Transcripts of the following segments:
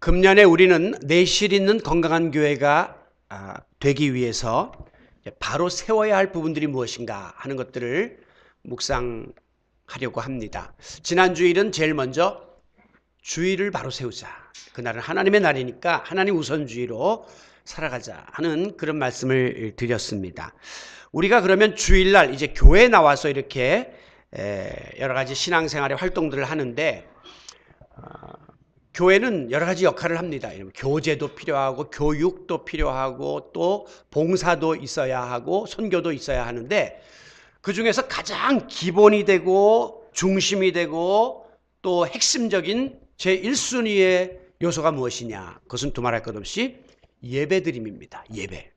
금년에 우리는 내실 있는 건강한 교회가 되기 위해서 바로 세워야 할 부분들이 무엇인가 하는 것들을 묵상하려고 합니다. 지난 주일은 제일 먼저 주일을 바로 세우자. 그날은 하나님의 날이니까 하나님 우선주의로 살아가자 하는 그런 말씀을 드렸습니다. 우리가 그러면 주일날 이제 교회에 나와서 이렇게 여러 가지 신앙생활의 활동들을 하는데 교회는 여러 가지 역할을 합니다. 교제도 필요하고 교육도 필요하고 또 봉사도 있어야 하고 선교도 있어야 하는데 그중에서 가장 기본이 되고 중심이 되고 또 핵심적인 제1순위의 요소가 무엇이냐? 그것은 두말할 것 없이 예배드림입니다. 예배.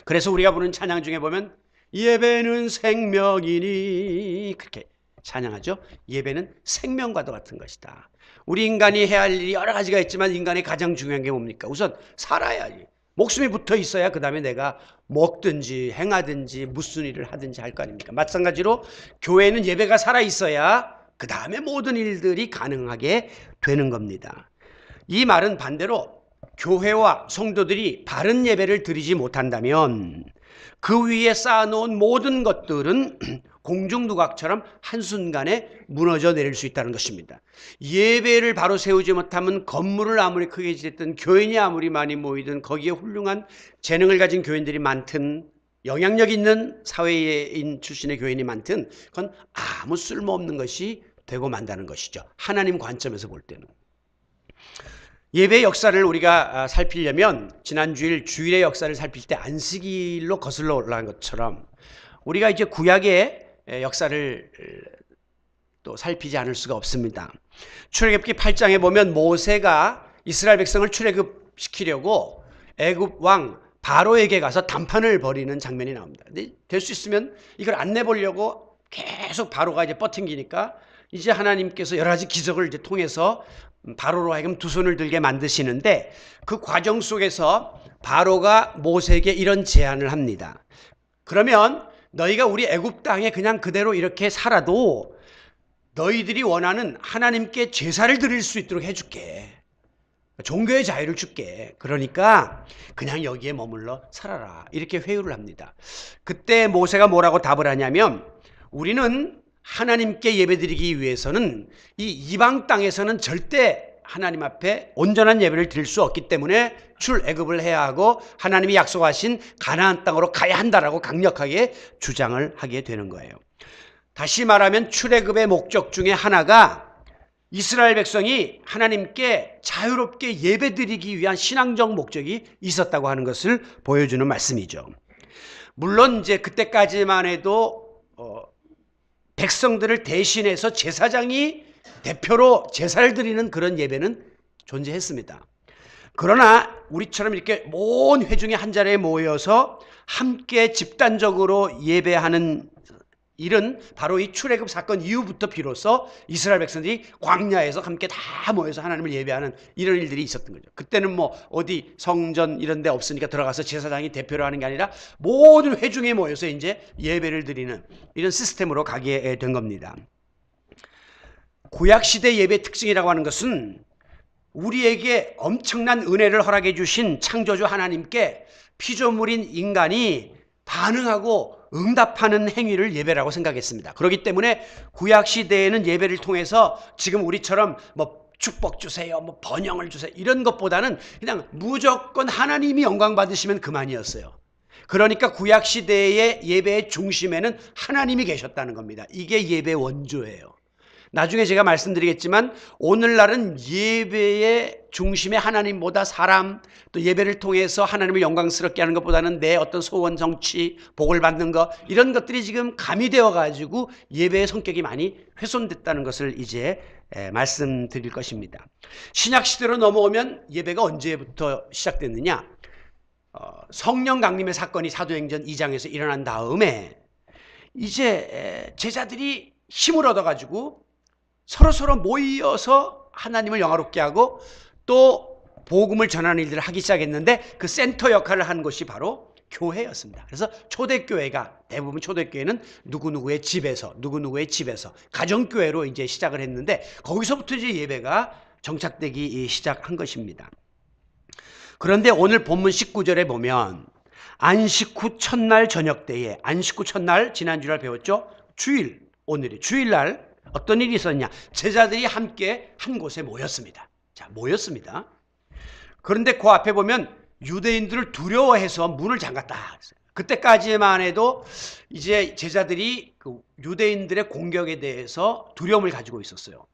그래서 우리가 부르는 찬양 중에 보면 예배는 생명이니 그렇게 찬양하죠. 예배는 생명과도 같은 것이다. 우리 인간이 해야 할 일이 여러 가지가 있지만 인간이 가장 중요한 게 뭡니까? 우선 살아야지. 목숨이 붙어 있어야 그 다음에 내가 먹든지 행하든지 무슨 일을 하든지 할 거 아닙니까? 마찬가지로 교회는 예배가 살아 있어야 그 다음에 모든 일들이 가능하게 되는 겁니다. 이 말은 반대로 교회와 성도들이 바른 예배를 드리지 못한다면 그 위에 쌓아놓은 모든 것들은 공중누각처럼 한순간에 무너져 내릴 수 있다는 것입니다. 예배를 바로 세우지 못하면 건물을 아무리 크게 짓든 교인이 아무리 많이 모이든 거기에 훌륭한 재능을 가진 교인들이 많든 영향력 있는 사회인 출신의 교인이 많든 그건 아무 쓸모없는 것이 되고 만다는 것이죠. 하나님 관점에서 볼 때는. 예배의 역사를 우리가 살피려면 지난 주일의 역사를 살필 때 안식일로 거슬러 올라간 것처럼 우리가 이제 구약의 역사를 또 살피지 않을 수가 없습니다. 출애굽기 8장에 보면 모세가 이스라엘 백성을 출애굽시키려고 애굽 왕 바로에게 가서 담판을 벌이는 장면이 나옵니다. 근데 될 수 있으면 이걸 안 내보려고 계속 바로가 이제 뻗팅기니까 이제 하나님께서 여러 가지 기적을 이제 통해서 바로로 하여금 두 손을 들게 만드시는데 그 과정 속에서 바로가 모세에게 이런 제안을 합니다. 그러면 너희가 우리 애굽 땅에 그냥 그대로 이렇게 살아도 너희들이 원하는 하나님께 제사를 드릴 수 있도록 해줄게. 종교의 자유를 줄게. 그러니까 그냥 여기에 머물러 살아라. 이렇게 회유를 합니다. 그때 모세가 뭐라고 답을 하냐면 우리는 하나님께 예배드리기 위해서는 이 이방 땅에서는 절대 하나님 앞에 온전한 예배를 드릴 수 없기 때문에 출애굽을 해야 하고 하나님이 약속하신 가나안 땅으로 가야 한다라고 강력하게 주장을 하게 되는 거예요. 다시 말하면 출애굽의 목적 중에 하나가 이스라엘 백성이 하나님께 자유롭게 예배드리기 위한 신앙적 목적이 있었다고 하는 것을 보여주는 말씀이죠. 물론 이제 그때까지만 해도 백성들을 대신해서 제사장이 대표로 제사를 드리는 그런 예배는 존재했습니다. 그러나 우리처럼 이렇게 온 회중이 한 자리에 모여서 함께 집단적으로 예배하는 일은 바로 이 출애굽 사건 이후부터 비로소 이스라엘 백성들이 광야에서 함께 다 모여서 하나님을 예배하는 이런 일들이 있었던 거죠. 그때는 뭐 어디 성전 이런 데 없으니까 들어가서 제사장이 대표로 하는 게 아니라 모든 회중에 모여서 이제 예배를 드리는 이런 시스템으로 가게 된 겁니다. 구약시대 예배 특징이라고 하는 것은 우리에게 엄청난 은혜를 허락해 주신 창조주 하나님께 피조물인 인간이 반응하고 응답하는 행위를 예배라고 생각했습니다. 그렇기 때문에 구약시대에는 예배를 통해서 지금 우리처럼 뭐 축복 주세요, 뭐 번영을 주세요 이런 것보다는 그냥 무조건 하나님이 영광 받으시면 그만이었어요. 그러니까 구약시대의 예배의 중심에는 하나님이 계셨다는 겁니다. 이게 예배 원조예요. 나중에 제가 말씀드리겠지만 오늘날은 예배의 중심에 하나님보다 사람 또 예배를 통해서 하나님을 영광스럽게 하는 것보다는 내 어떤 소원 정치 복을 받는 것 이런 것들이 지금 가미되어 가지고 예배의 성격이 많이 훼손됐다는 것을 이제 말씀드릴 것입니다. 신약시대로 넘어오면 예배가 언제부터 시작됐느냐? 성령 강림의 사건이 사도행전 2장에서 일어난 다음에 이제 제자들이 힘을 얻어가지고 서로 모여서 하나님을 영화롭게 하고 또 복음을 전하는 일들을 하기 시작했는데 그 센터 역할을 한 것이 바로 교회였습니다. 그래서 초대교회가 대부분 초대교회는 누구누구의 집에서 가정교회로 이제 시작을 했는데 거기서부터 이제 예배가 정착되기 시작한 것입니다. 그런데 오늘 본문 19절에 보면 안식 후 첫날 저녁 때에, 안식 후 첫날 지난주에 배웠죠? 주일, 오늘이 주일날 어떤 일이 있었냐? 제자들이 함께 한 곳에 모였습니다. 자, 모였습니다. 그런데 그 앞에 보면 유대인들을 두려워해서 문을 잠갔다. 그때까지만 해도 이제 제자들이 그 유대인들의 공격에 대해서 두려움을 가지고 있었어요.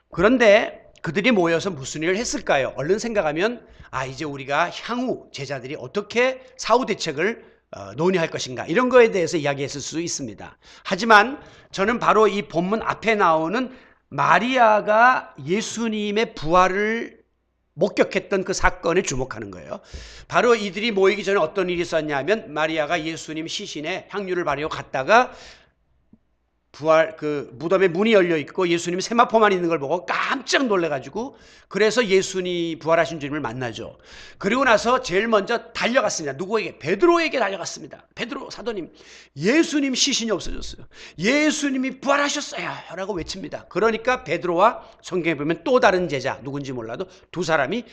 그런데 그들이 모여서 무슨 일을 했을까요? 얼른 생각하면 이제 우리가 향후 제자들이 어떻게 사후 대책을 논의할 것인가, 이런 거에 대해서 이야기했을 수 있습니다. 하지만 저는 바로 이 본문 앞에 나오는 마리아가 예수님의 부활을 목격했던 그 사건에 주목하는 거예요. 바로 이들이 모이기 전에 어떤 일이 있었냐면 마리아가 예수님 시신에 향유를 바르러 갔다가 부활 그 무덤에 문이 열려 있고 예수님이 세마포만 있는 걸 보고 깜짝 놀래가지고, 그래서 예수님 부활하신 주님을 만나죠. 그리고 나서 제일 먼저 달려갔습니다. 누구에게? 베드로에게 달려갔습니다. 베드로 사도님, 예수님 시신이 없어졌어요. 예수님이 부활하셨어요 라고 외칩니다. 그러니까 베드로와 성경에 보면 또 다른 제자, 누군지 몰라도 두 사람이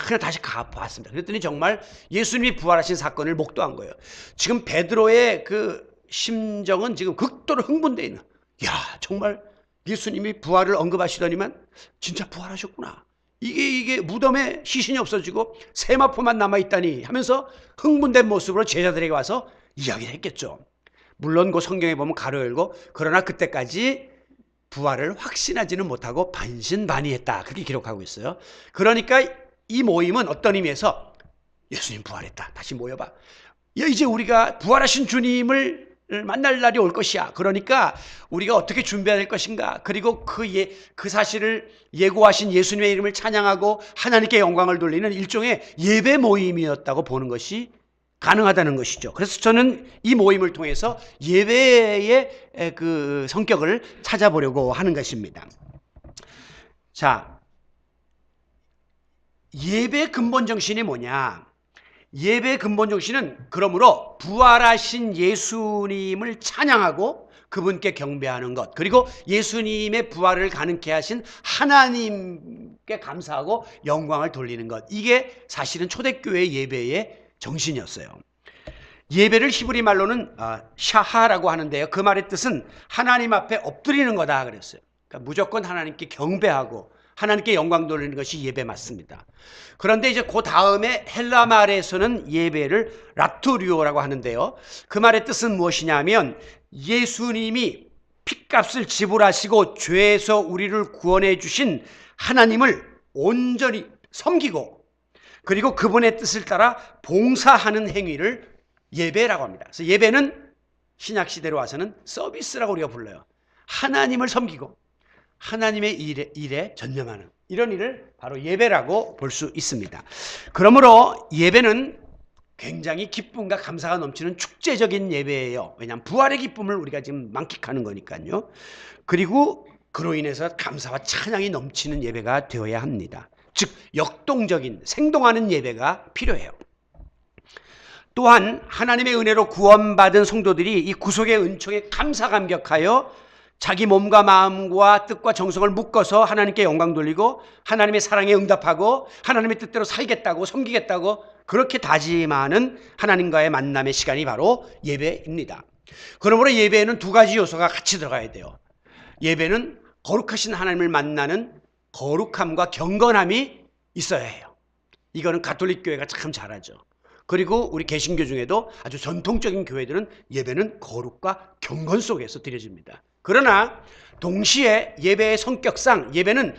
그냥 다시 가봤습니다. 그랬더니 정말 예수님이 부활하신 사건을 목도한 거예요. 지금 베드로의 그 심정은 지금 극도로 흥분되어 있는, 야, 정말 예수님이 부활을 언급하시더니만 진짜 부활하셨구나, 이게 무덤에 시신이 없어지고 세마포만 남아있다니 하면서 흥분된 모습으로 제자들에게 와서 이야기를 했겠죠. 물론 그 성경에 보면 가로 열고 그러나 그때까지 부활을 확신하지는 못하고 반신반의했다, 그렇게 기록하고 있어요. 그러니까 이 모임은 어떤 의미에서 예수님 부활했다, 다시 모여봐, 이제 우리가 부활하신 주님을 만날 날이 올 것이야. 그러니까 우리가 어떻게 준비해야 될 것인가, 그리고 그 사실을 예고하신 예수님의 이름을 찬양하고 하나님께 영광을 돌리는 일종의 예배 모임이었다고 보는 것이 가능하다는 것이죠. 그래서 저는 이 모임을 통해서 예배의 그 성격을 찾아보려고 하는 것입니다. 자, 예배의 근본 정신이 뭐냐? 예배의 근본 정신은 그러므로 부활하신 예수님을 찬양하고 그분께 경배하는 것, 그리고 예수님의 부활을 가능케 하신 하나님께 감사하고 영광을 돌리는 것, 이게 사실은 초대교회 예배의 정신이었어요. 예배를 히브리 말로는 샤하라고 하는데요, 그 말의 뜻은 하나님 앞에 엎드리는 거다 그랬어요. 그러니까 무조건 하나님께 경배하고 하나님께 영광 돌리는 것이 예배 맞습니다. 그런데 이제 그 다음에 헬라 말에서는 예배를 라투리오라고 하는데요, 그 말의 뜻은 무엇이냐면 예수님이 핏값을 지불하시고 죄에서 우리를 구원해 주신 하나님을 온전히 섬기고 그리고 그분의 뜻을 따라 봉사하는 행위를 예배라고 합니다. 그래서 예배는 신약 시대로 와서는 서비스라고 우리가 불러요. 하나님을 섬기고 하나님의 일에 전념하는 이런 일을 바로 예배라고 볼 수 있습니다. 그러므로 예배는 굉장히 기쁨과 감사가 넘치는 축제적인 예배예요. 왜냐하면 부활의 기쁨을 우리가 지금 만끽하는 거니까요. 그리고 그로 인해서 감사와 찬양이 넘치는 예배가 되어야 합니다. 즉 역동적인 생동하는 예배가 필요해요. 또한 하나님의 은혜로 구원받은 성도들이 이 구속의 은총에 감사 감격하여 자기 몸과 마음과 뜻과 정성을 묶어서 하나님께 영광 돌리고 하나님의 사랑에 응답하고 하나님의 뜻대로 살겠다고 섬기겠다고 그렇게 다짐하는 하나님과의 만남의 시간이 바로 예배입니다. 그러므로 예배에는 두 가지 요소가 같이 들어가야 돼요. 예배는 거룩하신 하나님을 만나는 거룩함과 경건함이 있어야 해요. 이거는 가톨릭 교회가 참 잘하죠. 그리고 우리 개신교 중에도 아주 전통적인 교회들은 예배는 거룩과 경건 속에서 드려집니다. 그러나 동시에 예배의 성격상 예배는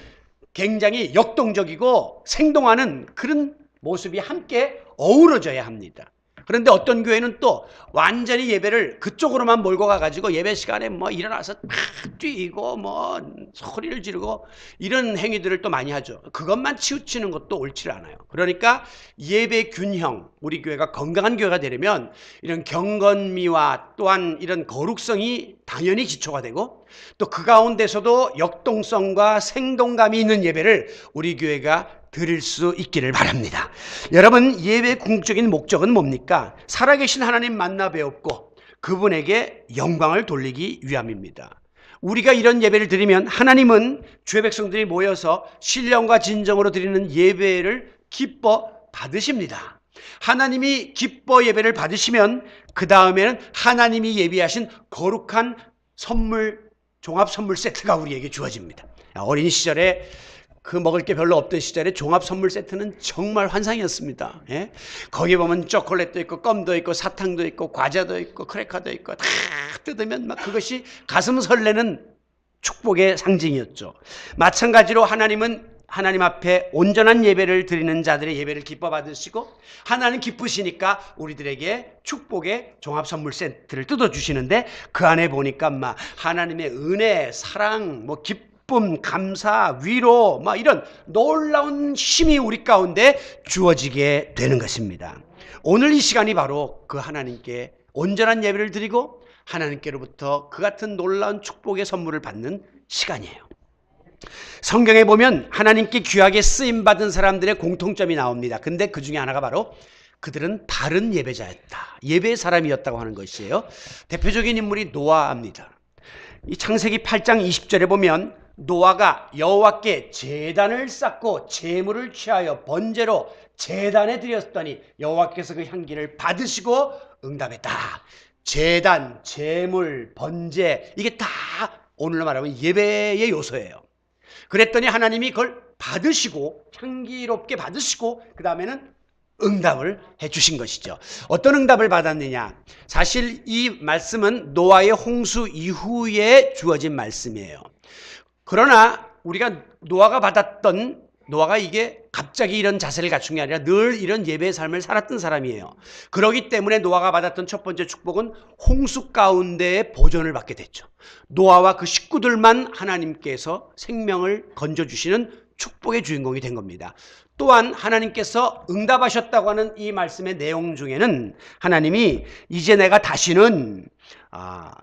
굉장히 역동적이고 생동하는 그런 모습이 함께 어우러져야 합니다. 그런데 어떤 교회는 또 완전히 예배를 그쪽으로만 몰고 가가지고 예배 시간에 뭐 일어나서 막 뛰고 뭐 소리를 지르고 이런 행위들을 또 많이 하죠. 그것만 치우치는 것도 옳지 않아요. 그러니까 예배 균형, 우리 교회가 건강한 교회가 되려면 이런 경건미와 또한 이런 거룩성이 당연히 기초가 되고 또 그 가운데서도 역동성과 생동감이 있는 예배를 우리 교회가 드릴 수 있기를 바랍니다. 여러분, 예배의 궁극적인 목적은 뭡니까? 살아계신 하나님 만나 배웠고 그분에게 영광을 돌리기 위함입니다. 우리가 이런 예배를 드리면 하나님은 주의 백성들이 모여서 신령과 진정으로 드리는 예배를 기뻐 받으십니다. 하나님이 기뻐 예배를 받으시면 그 다음에는 하나님이 예비하신 거룩한 선물, 종합 선물 세트가 우리에게 주어집니다. 어린 시절에 그 먹을 게 별로 없던 시절에 종합 선물 세트는 정말 환상이었습니다. 예? 거기 보면 초콜릿도 있고 껌도 있고 사탕도 있고 과자도 있고 크래커도 있고 다 뜯으면 막 그것이 가슴 설레는 축복의 상징이었죠. 마찬가지로 하나님은 하나님 앞에 온전한 예배를 드리는 자들의 예배를 기뻐 받으시고 하나님 기쁘시니까 우리들에게 축복의 종합 선물 세트를 뜯어 주시는데 그 안에 보니까 막 하나님의 은혜, 사랑, 기쁨, 감사, 위로 이런 놀라운 힘이 우리 가운데 주어지게 되는 것입니다. 오늘 이 시간이 바로 그 하나님께 온전한 예배를 드리고 하나님께로부터 그 같은 놀라운 축복의 선물을 받는 시간이에요. 성경에 보면 하나님께 귀하게 쓰임받은 사람들의 공통점이 나옵니다. 근데 그 중에 하나가 바로 그들은 바른 예배자였다. 예배의 사람이었다고 하는 것이에요. 대표적인 인물이 노아입니다. 이 창세기 8장 20절에 보면 노아가 여호와께 제단을 쌓고 제물을 취하여 번제로 제단에 드렸더니 여호와께서 그 향기를 받으시고 응답했다. 제단, 제물, 번제 이게 다 오늘로 말하면 예배의 요소예요. 그랬더니 하나님이 그걸 받으시고 향기롭게 받으시고 그 다음에는 응답을 해주신 것이죠. 어떤 응답을 받았느냐? 사실 이 말씀은 노아의 홍수 이후에 주어진 말씀이에요. 그러나 우리가 노아가 이게 갑자기 이런 자세를 갖춘 게 아니라 늘 이런 예배의 삶을 살았던 사람이에요. 그렇기 때문에 노아가 받았던 첫 번째 축복은 홍수 가운데에 보존을 받게 됐죠. 노아와 그 식구들만 하나님께서 생명을 건져주시는 축복의 주인공이 된 겁니다. 또한 하나님께서 응답하셨다고 하는 이 말씀의 내용 중에는 하나님이 이제 내가 다시는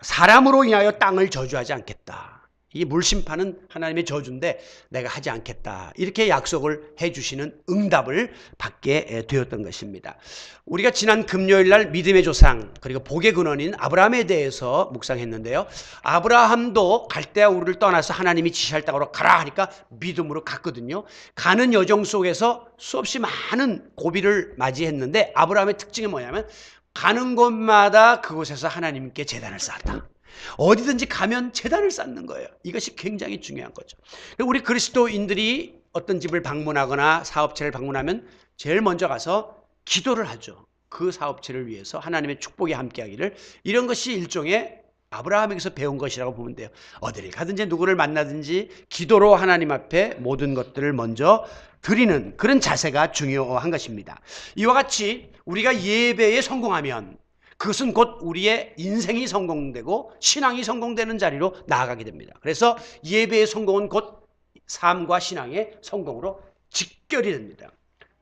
사람으로 인하여 땅을 저주하지 않겠다. 이 물심판은 하나님의 저주인데 내가 하지 않겠다. 이렇게 약속을 해주시는 응답을 받게 되었던 것입니다. 우리가 지난 금요일 날 믿음의 조상 그리고 복의 근원인 아브라함에 대해서 묵상했는데요. 아브라함도 갈대아 우르를 떠나서 하나님이 지시할 땅으로 가라 하니까 믿음으로 갔거든요. 가는 여정 속에서 수없이 많은 고비를 맞이했는데 아브라함의 특징이 뭐냐면 가는 곳마다 그곳에서 하나님께 제단을 쌓았다. 어디든지 가면 제단을 쌓는 거예요. 이것이 굉장히 중요한 거죠. 우리 그리스도인들이 어떤 집을 방문하거나 사업체를 방문하면 제일 먼저 가서 기도를 하죠. 그 사업체를 위해서 하나님의 축복이 함께하기를. 이런 것이 일종의 아브라함에게서 배운 것이라고 보면 돼요. 어디를 가든지 누구를 만나든지 기도로 하나님 앞에 모든 것들을 먼저 드리는 그런 자세가 중요한 것입니다. 이와 같이 우리가 예배에 성공하면 그것은 곧 우리의 인생이 성공되고 신앙이 성공되는 자리로 나아가게 됩니다. 그래서 예배의 성공은 곧 삶과 신앙의 성공으로 직결이 됩니다.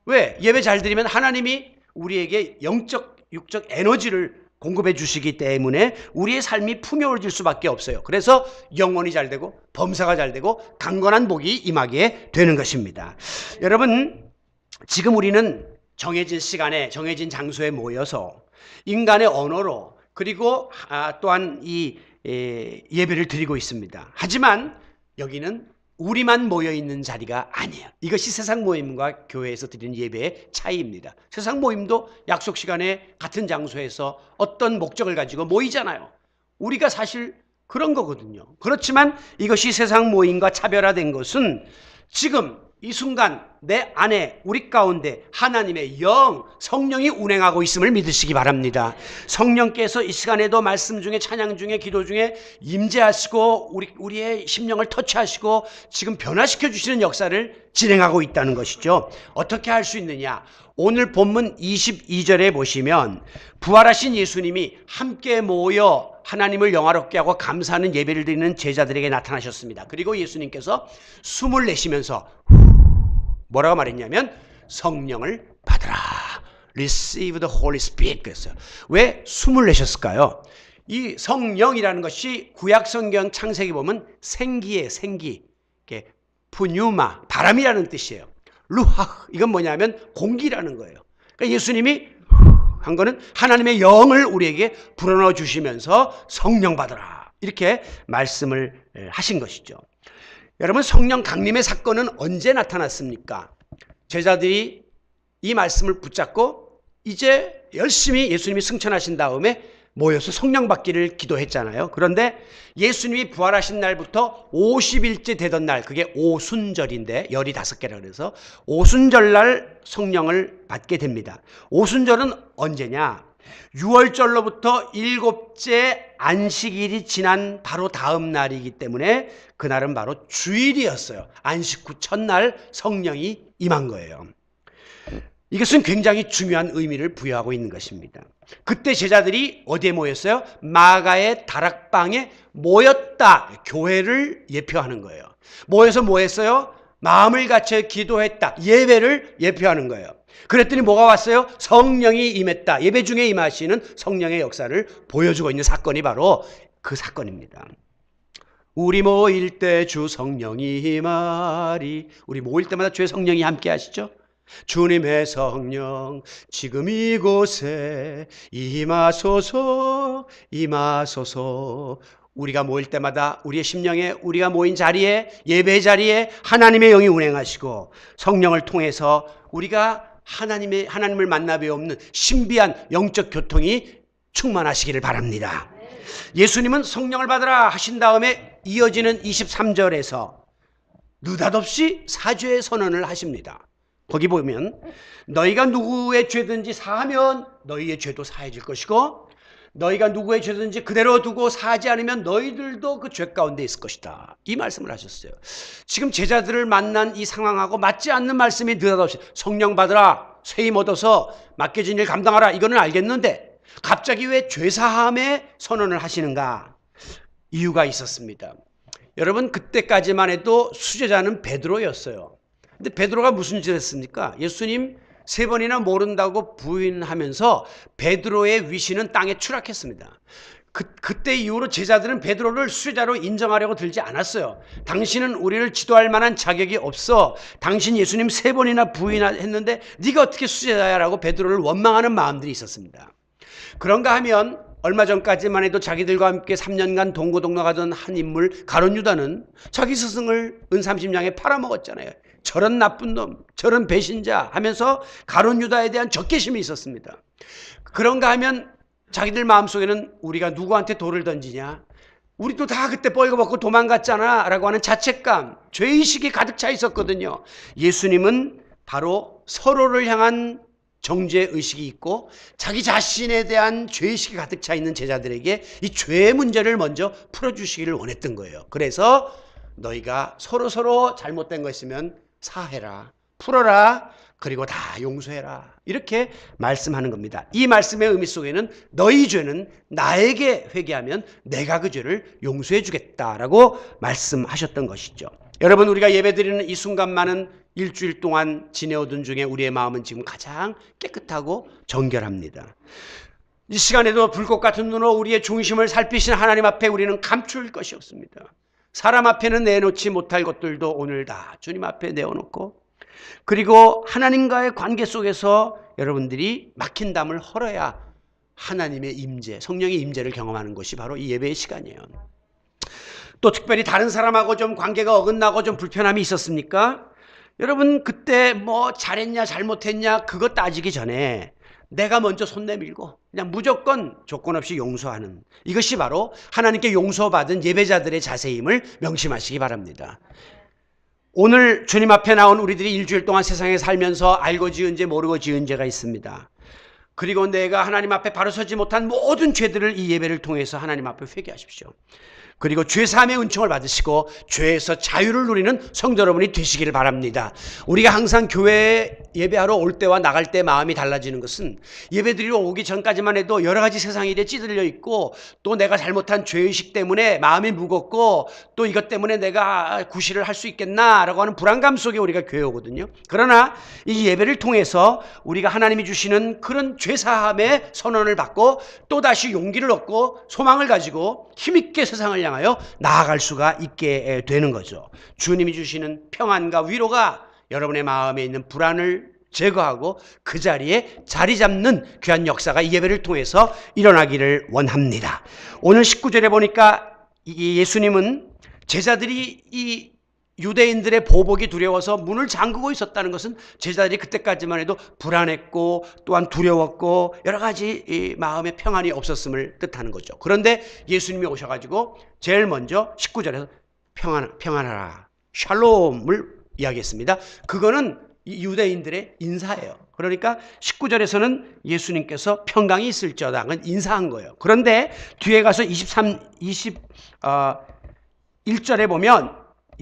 왜? 예배 잘 드리면 하나님이 우리에게 영적, 육적 에너지를 공급해 주시기 때문에 우리의 삶이 풍요로워질 수밖에 없어요. 그래서 영혼이 잘 되고 범사가 잘 되고 강건한 복이 임하게 되는 것입니다. 여러분, 지금 우리는 정해진 시간에 정해진 장소에 모여서 인간의 언어로 그리고 또한 이 예배를 드리고 있습니다. 하지만 여기는 우리만 모여있는 자리가 아니에요. 이것이 세상 모임과 교회에서 드리는 예배의 차이입니다. 세상 모임도 약속 시간에 같은 장소에서 어떤 목적을 가지고 모이잖아요. 우리가 사실 그런 거거든요. 그렇지만 이것이 세상 모임과 차별화된 것은 지금 이 순간 내 안에 우리 가운데 하나님의 영 성령이 운행하고 있음을 믿으시기 바랍니다. 성령께서 이 시간에도 말씀 중에 찬양 중에 기도 중에 임재하시고 우리의 심령을 터치하시고 지금 변화시켜 주시는 역사를 진행하고 있다는 것이죠. 어떻게 할 수 있느냐? 오늘 본문 22절에 보시면 부활하신 예수님이 함께 모여 하나님을 영화롭게 하고 감사하는 예배를 드리는 제자들에게 나타나셨습니다. 그리고 예수님께서 숨을 내쉬면서 뭐라고 말했냐면 성령을 받으라. Receive the Holy Spirit 그랬어요. 왜 숨을 내셨을까요? 이 성령이라는 것이 구약 성경 창세기 보면 생기의 생기, 푸뉴마 바람이라는 뜻이에요. 루하 이건 뭐냐면 공기라는 거예요. 그러니까 예수님이 한 거는 하나님의 영을 우리에게 불어넣어 주시면서 성령 받으라. 이렇게 말씀을 하신 것이죠. 여러분, 성령 강림의 사건은 언제 나타났습니까? 제자들이 이 말씀을 붙잡고 이제 열심히 예수님이 승천하신 다음에 모여서 성령 받기를 기도했잖아요. 그런데 예수님이 부활하신 날부터 50일째 되던 날, 그게 오순절인데 15개라 그래서 오순절날 성령을 받게 됩니다. 오순절은 언제냐? 6월절로부터 7째 안식일이 지난 바로 다음 날이기 때문에 그날은 바로 주일이었어요. 안식 후 첫날 성령이 임한 거예요. 이것은 굉장히 중요한 의미를 부여하고 있는 것입니다. 그때 제자들이 어디에 모였어요? 마가의 다락방에 모였다. 교회를 예표하는 거예요. 모여서 뭐 했어요? 마음을 갖춰 기도했다. 예배를 예표하는 거예요. 그랬더니 뭐가 왔어요? 성령이 임했다. 예배 중에 임하시는 성령의 역사를 보여주고 있는 사건이 바로 그 사건입니다. 우리 모일 때 주 성령이 임하리. 우리 모일 때마다 주의 성령이 함께 하시죠? 주님의 성령 지금 이곳에 임하소서 임하소서. 우리가 모일 때마다 우리의 심령에 우리가 모인 자리에 예배 자리에 하나님의 영이 운행하시고 성령을 통해서 우리가 하나님을 만나 뵈없는 신비한 영적 교통이 충만하시기를 바랍니다. 예수님은 성령을 받으라 하신 다음에 이어지는 23절에서 느닷없이 사죄의 선언을 하십니다. 거기 보면 너희가 누구의 죄든지 사하면 너희의 죄도 사해질 것이고 너희가 누구의 죄든지 그대로 두고 사하지 않으면 너희들도 그 죄 가운데 있을 것이다. 이 말씀을 하셨어요. 지금 제자들을 만난 이 상황하고 맞지 않는 말씀이 느닷없이 성령 받으라, 세임 얻어서 맡겨진 일 감당하라, 이거는 알겠는데 갑자기 왜 죄사함의 선언을 하시는가? 이유가 있었습니다. 여러분, 그때까지만 해도 수제자는 베드로였어요. 근데 베드로가 무슨 짓을 했습니까? 예수님 3번이나 모른다고 부인하면서 베드로의 위신은 땅에 추락했습니다. 그때 이후로 제자들은 베드로를 수제자로 인정하려고 들지 않았어요. 당신은 우리를 지도할 만한 자격이 없어. 당신 예수님 3번이나 부인했는데 네가 어떻게 수제자야라고 베드로를 원망하는 마음들이 있었습니다. 그런가 하면 얼마 전까지만 해도 자기들과 함께 3년간 동고동락하던 한 인물 가룟 유다는 자기 스승을 은 30냥에 팔아먹었잖아요. 저런 나쁜 놈, 저런 배신자 하면서 가룟 유다에 대한 적개심이 있었습니다. 그런가 하면 자기들 마음속에는 우리가 누구한테 돌을 던지냐? 우리도 다 그때 뻘거벗고 도망갔잖아 라고 하는 자책감, 죄의식이 가득 차 있었거든요. 예수님은 바로 서로를 향한 정죄의식이 있고 자기 자신에 대한 죄의식이 가득 차 있는 제자들에게 이 죄의 문제를 먼저 풀어주시기를 원했던 거예요. 그래서 너희가 서로 잘못된 거 있으면 사해라, 풀어라, 그리고 다 용서해라, 이렇게 말씀하는 겁니다. 이 말씀의 의미 속에는 너희 죄는 나에게 회개하면 내가 그 죄를 용서해 주겠다라고 말씀하셨던 것이죠. 여러분, 우리가 예배드리는 이 순간만은 일주일 동안 지내오던 중에 우리의 마음은 지금 가장 깨끗하고 정결합니다. 이 시간에도 불꽃 같은 눈으로 우리의 중심을 살피신 하나님 앞에 우리는 감출 것이 없습니다. 사람 앞에는 내놓지 못할 것들도 오늘 다 주님 앞에 내어놓고, 그리고 하나님과의 관계 속에서 여러분들이 막힌 담을 헐어야 하나님의 임재, 성령의 임재를 경험하는 것이 바로 이 예배의 시간이에요. 또 특별히 다른 사람하고 좀 관계가 어긋나고 좀 불편함이 있었습니까? 여러분, 그때 뭐 잘했냐 잘못했냐 그거 따지기 전에 내가 먼저 손 내밀고 그냥 무조건 조건 없이 용서하는, 이것이 바로 하나님께 용서받은 예배자들의 자세임을 명심하시기 바랍니다. 오늘 주님 앞에 나온 우리들이 일주일 동안 세상에 살면서 알고 지은 죄 모르고 지은 죄가 있습니다. 그리고 내가 하나님 앞에 바로 서지 못한 모든 죄들을 이 예배를 통해서 하나님 앞에 회개하십시오. 그리고 죄사함의 은총을 받으시고 죄에서 자유를 누리는 성도 여러분이 되시기를 바랍니다. 우리가 항상 교회에 예배하러 올 때와 나갈 때 마음이 달라지는 것은 예배드리러 오기 전까지만 해도 여러 가지 세상 일에 찌들려 있고 또 내가 잘못한 죄의식 때문에 마음이 무겁고 또 이것 때문에 내가 구실을 할 수 있겠나라고 하는 불안감 속에 우리가 교회 오거든요. 그러나 이 예배를 통해서 우리가 하나님이 주시는 그런 죄사함의 선언을 받고 또다시 용기를 얻고 소망을 가지고 힘있게 세상을 향하여 나아갈 수가 있게 되는 거죠. 주님이 주시는 평안과 위로가 여러분의 마음에 있는 불안을 제거하고 그 자리에 자리 잡는 귀한 역사가 이 예배를 통해서 일어나기를 원합니다. 오늘 19절에 보니까 이 예수님은 제자들이 이 유대인들의 보복이 두려워서 문을 잠그고 있었다는 것은 제자들이 그때까지만 해도 불안했고 또한 두려웠고 여러 가지 이 마음의 평안이 없었음을 뜻하는 거죠. 그런데 예수님이 오셔가지고 제일 먼저 19절에서 평안하라, 샬롬을 이야기했습니다. 그거는 이 유대인들의 인사예요. 그러니까 19절에서는 예수님께서 평강이 있을지어다는 인사한 거예요. 그런데 뒤에 가서 21절에 보면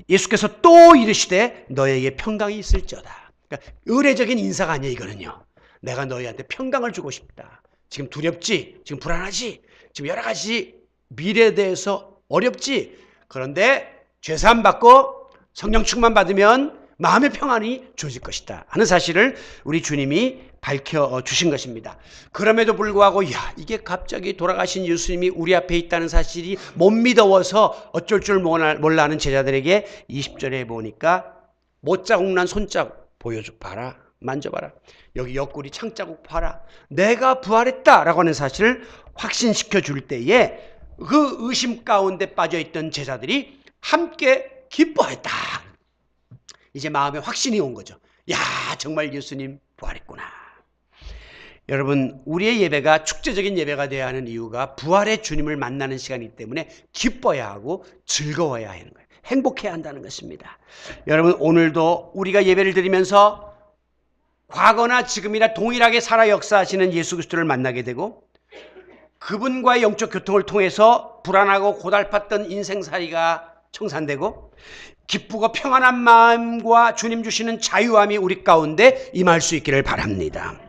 예수께서 또 이르시되 너에게 평강이 있을지어다. 그러니까 의례적인 인사가 아니에요. 이거는요. 내가 너희한테 평강을 주고 싶다. 지금 두렵지? 지금 불안하지? 지금 여러 가지 미래에 대해서 어렵지? 그런데 죄사함 받고 성령 충만 받으면 마음의 평안이 주어질 것이다 하는 사실을 우리 주님이 밝혀주신 것입니다. 그럼에도 불구하고 이게 갑자기 돌아가신 예수님이 우리 앞에 있다는 사실이 못 믿어서 어쩔 줄 몰라 하는 제자들에게 20절에 보니까 못자국 난 손자국 보여줘봐라, 만져봐라, 여기 옆구리 창자국 봐라, 내가 부활했다라고 하는 사실을 확신시켜 줄 때에 그 의심 가운데 빠져있던 제자들이 함께 기뻐했다. 이제 마음에 확신이 온 거죠. 정말 예수님 부활했구나. 여러분, 우리의 예배가 축제적인 예배가 되어야 하는 이유가 부활의 주님을 만나는 시간이기 때문에 기뻐야 하고 즐거워야 하는 거예요. 행복해야 한다는 것입니다. 여러분, 오늘도 우리가 예배를 드리면서 과거나 지금이나 동일하게 살아 역사하시는 예수 그리스도를 만나게 되고 그분과의 영적 교통을 통해서 불안하고 고달팠던 인생살이가 청산되고 기쁘고 평안한 마음과 주님 주시는 자유함이 우리 가운데 임할 수 있기를 바랍니다.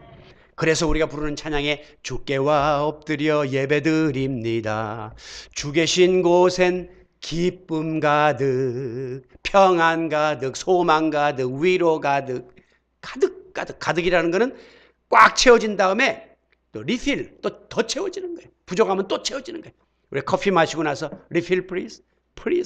그래서 우리가 부르는 찬양에 주께와 엎드려 예배드립니다. 주 계신 곳엔 기쁨 가득, 평안 가득, 소망 가득, 위로 가득, 가득이라는 것은 꽉 채워진 다음에 또 리필, 또 더 채워지는 거예요. 부족하면 또 채워지는 거예요. 우리 커피 마시고 나서 리필 플리즈,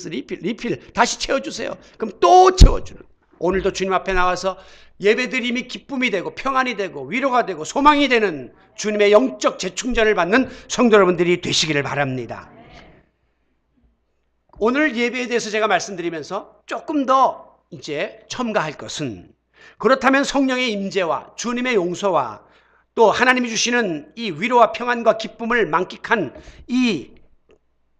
리필 다시 채워주세요. 그럼 또 채워주는. 오늘도 주님 앞에 나와서 예배드림이 기쁨이 되고 평안이 되고 위로가 되고 소망이 되는 주님의 영적 재충전을 받는 성도 여러분들이 되시기를 바랍니다. 오늘 예배에 대해서 제가 말씀드리면서 조금 더 이제 첨가할 것은, 그렇다면 성령의 임재와 주님의 용서와 또 하나님이 주시는 이 위로와 평안과 기쁨을 만끽한 이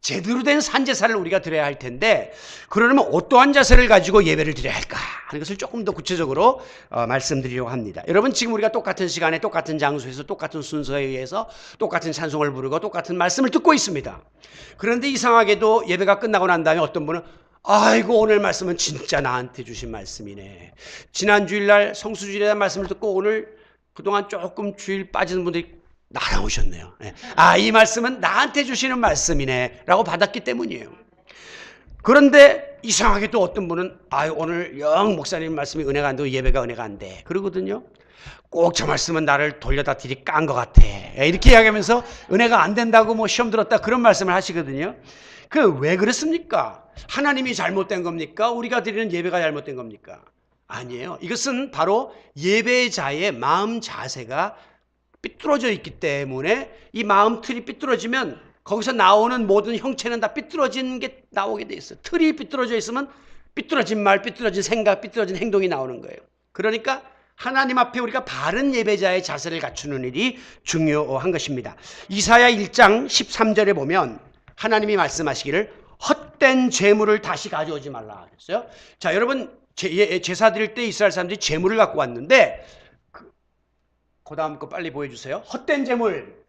제대로 된 산제사를 우리가 드려야 할 텐데, 그러려면 어떠한 자세를 가지고 예배를 드려야 할까 하는 것을 조금 더 구체적으로 말씀드리려고 합니다. 여러분, 지금 우리가 똑같은 시간에 똑같은 장소에서 똑같은 순서에 의해서 똑같은 찬송을 부르고 똑같은 말씀을 듣고 있습니다. 그런데 이상하게도 예배가 끝나고 난 다음에 어떤 분은 아이고, 오늘 말씀은 진짜 나한테 주신 말씀이네. 지난 주일날 성수주일에 대한 말씀을 듣고 오늘 그동안 조금 주일 빠지는 분들이 날아오셨네요. 이 말씀은 나한테 주시는 말씀이네 라고 받았기 때문이에요. 그런데 이상하게 또 어떤 분은 오늘 영 목사님 말씀이 은혜가 안 되고 예배가 은혜가 안 돼 그러거든요. 꼭 저 말씀은 나를 돌려다 들이 깐 것 같아 이렇게 이야기하면서 은혜가 안 된다고 뭐 시험 들었다 그런 말씀을 하시거든요. 왜 그렇습니까? 하나님이 잘못된 겁니까? 우리가 드리는 예배가 잘못된 겁니까? 아니에요. 이것은 바로 예배자의 마음 자세가 삐뚤어져 있기 때문에, 이 마음 틀이 삐뚤어지면 거기서 나오는 모든 형체는 다 삐뚤어진 게 나오게 돼 있어요. 틀이 삐뚤어져 있으면 삐뚤어진 말, 삐뚤어진 생각, 삐뚤어진 행동이 나오는 거예요. 그러니까 하나님 앞에 우리가 바른 예배자의 자세를 갖추는 일이 중요한 것입니다. 이사야 1장 13절에 보면 하나님이 말씀하시기를 헛된 재물을 다시 가져오지 말라 그랬어요. 자, 여러분, 제사 드릴 때 이스라엘 사람들이 재물을 갖고 왔는데, 그 다음 거 빨리 보여주세요. 헛된 재물,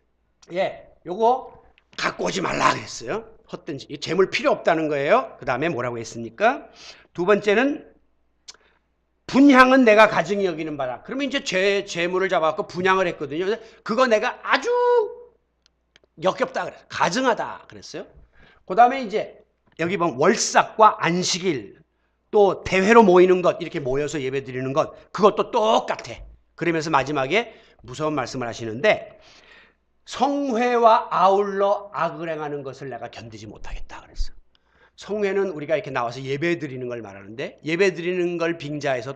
요거 갖고 오지 말라 그랬어요. 헛된 재물 필요 없다는 거예요. 그 다음에 뭐라고 했습니까? 두 번째는 분향은 내가 가증히 여기는 바라. 그러면 이제 재물을 잡아갖고 분향을 했거든요. 그거 내가 아주 역겹다 그랬어요. 가증하다 그랬어요. 그 다음에 이제 여기 보면 월삭과 안식일, 또 대회로 모이는 것, 이렇게 모여서 예배 드리는 것, 그것도 똑같아. 그러면서 마지막에 무서운 말씀을 하시는데, 성회와 아울러 악을 행하는 것을 내가 견디지 못하겠다 그랬어요. 성회는 우리가 이렇게 나와서 예배 드리는 걸 말하는데, 예배 드리는 걸 빙자해서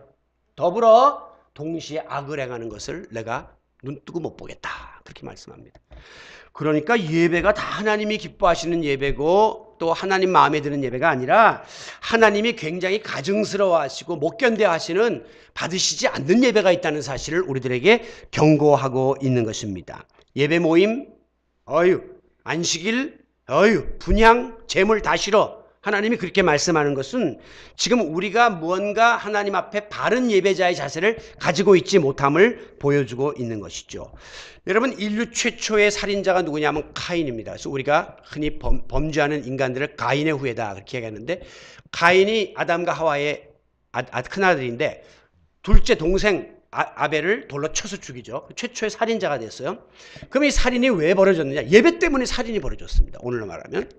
더불어 동시에 악을 행하는 것을 내가 눈뜨고 못 보겠다 그렇게 말씀합니다. 그러니까 예배가 다 하나님이 기뻐하시는 예배고 또 하나님 마음에 드는 예배가 아니라 하나님이 굉장히 가증스러워하시고 못 견뎌하시는 받으시지 않는 예배가 있다는 사실을 우리들에게 경고하고 있는 것입니다. 예배 모임, 안식일, 분향, 재물 다 싫어. 하나님이 그렇게 말씀하는 것은 지금 우리가 무언가 하나님 앞에 바른 예배자의 자세를 가지고 있지 못함을 보여주고 있는 것이죠. 여러분, 인류 최초의 살인자가 누구냐면 카인입니다. 그래서 우리가 흔히 범죄하는 인간들을 가인의 후예다 그렇게 얘기하는데, 카인이 아담과 하와의 큰아들인데 둘째 동생 아벨을 돌로 쳐서 죽이죠. 최초의 살인자가 됐어요. 그럼 이 살인이 왜 벌어졌느냐? 예배 때문에 살인이 벌어졌습니다. 오늘로 말하면.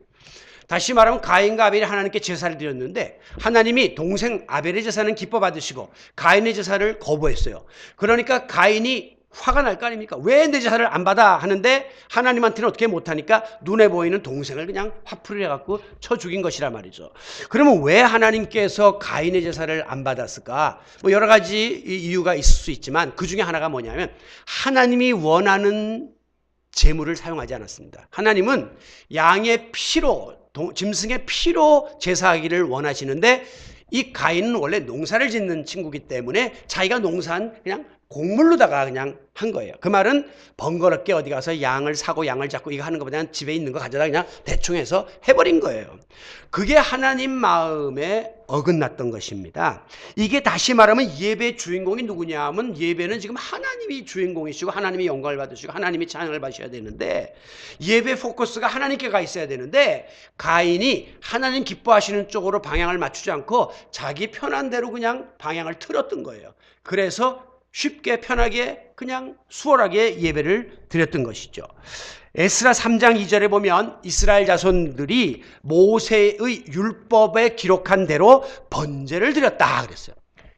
다시 말하면 가인과 아벨이 하나님께 제사를 드렸는데 하나님이 동생 아벨의 제사는 기뻐 받으시고 가인의 제사를 거부했어요. 그러니까 가인이 화가 날 거 아닙니까? 왜 내 제사를 안 받아? 하는데 하나님한테는 어떻게 못하니까 눈에 보이는 동생을 그냥 화풀이를 해갖고 쳐 죽인 것이란 말이죠. 그러면 왜 하나님께서 가인의 제사를 안 받았을까? 뭐 여러 가지 이유가 있을 수 있지만 그 중에 하나가 뭐냐면 하나님이 원하는 제물을 사용하지 않았습니다. 하나님은 양의 피로, 짐승의 피로 제사하기를 원하시는데 이 가인은 원래 농사를 짓는 친구이기 때문에 자기가 농사한 그냥 곡물로다가 그냥 한 거예요. 그 말은 번거롭게 어디 가서 양을 사고 양을 잡고 이거 하는 것보다는 집에 있는 거 가져다 그냥 대충 해서 해버린 거예요. 그게 하나님 마음에 어긋났던 것입니다. 이게 다시 말하면 예배의 주인공이 누구냐 하면 예배는 지금 하나님이 주인공이시고 하나님이 영광을 받으시고 하나님이 찬양을 받으셔야 되는데 예배 포커스가 하나님께 가 있어야 되는데 가인이 하나님 기뻐하시는 쪽으로 방향을 맞추지 않고 자기 편한 대로 그냥 방향을 틀었던 거예요. 그래서 쉽게 편하게 그냥 수월하게 예배를 드렸던 것이죠. 에스라 3장 2절에 보면 이스라엘 자손들이 모세의 율법에 기록한 대로 번제를 드렸다 그랬어요.